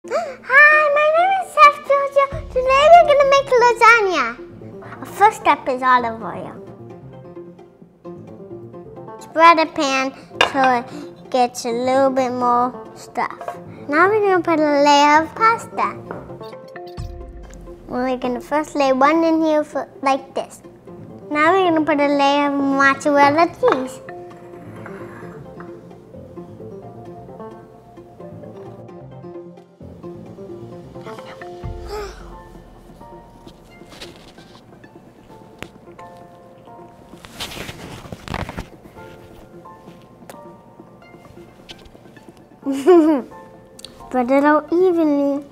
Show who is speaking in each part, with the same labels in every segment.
Speaker 1: Hi, my name is Chef Jojo. Today we're going to make lasagna. Our first step is olive oil. Spread a pan so it gets a little bit more stuff. Now we're going to put a layer of pasta. We're going to first lay one in here like this. Now we're going to put a layer of mozzarella cheese. Spread it out evenly.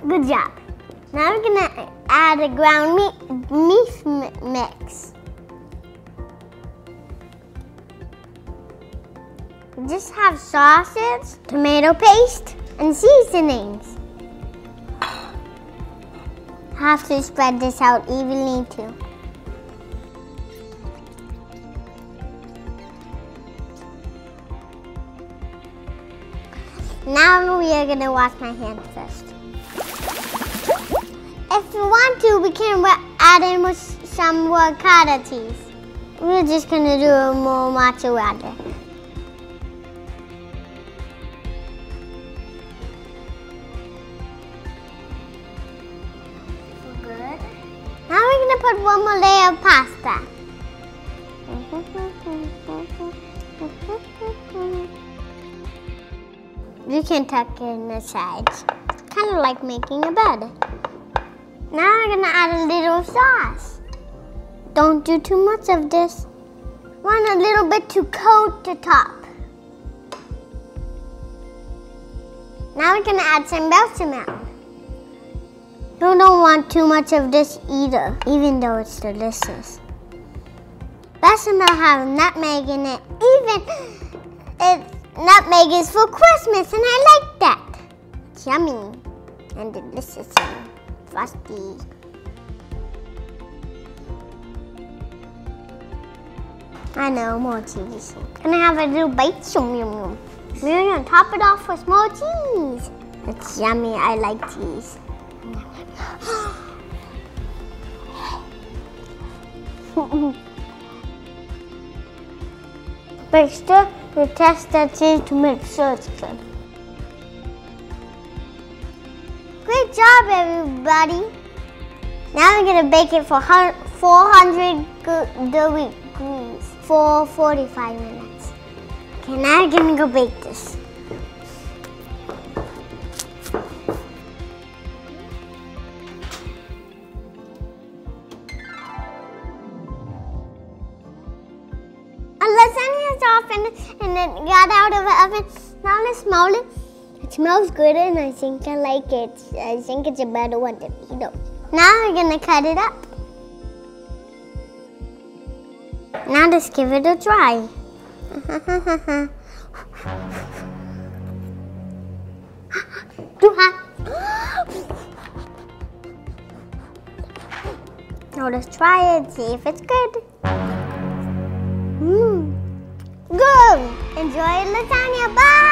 Speaker 1: Good job. Now we're gonna add a ground meat mix. Just have sausage, tomato paste, and seasonings. Have to spread this out evenly too. Now we are gonna wash my hands first. If you want to, we can add in with some ricotta cheese. We're just gonna do more mozzarella. Good. Now we're gonna put one more layer of pasta. You can tuck in the sides, kind of like making a bed. Now we're gonna add a little sauce. Don't do too much of this. Want a little bit to coat the top. Now we're gonna add some bechamel. You don't want too much of this either, even though it's delicious. Bechamel has nutmeg in it. Nutmeg is for Christmas, and I like that. It's yummy and delicious and frosty. I know, more cheese. Can I have a little bite? Yum, yum, yum. We're gonna top it off with more cheese. It's yummy. I like cheese. But still, we test that cheese to make sure it's good. Great job, everybody. Now we're gonna bake it for 400 degrees for 45 minutes. Okay, now we're gonna go bake this. Lasagna is off and it got out of the oven. Now let's smell it. It smells good and I think I like it. I think it's a better one than Edo. Now we're gonna cut it up. Now let's give it a try. Too hot. Now let's try it, see if it's good. Good! Enjoy lasagna. Bye!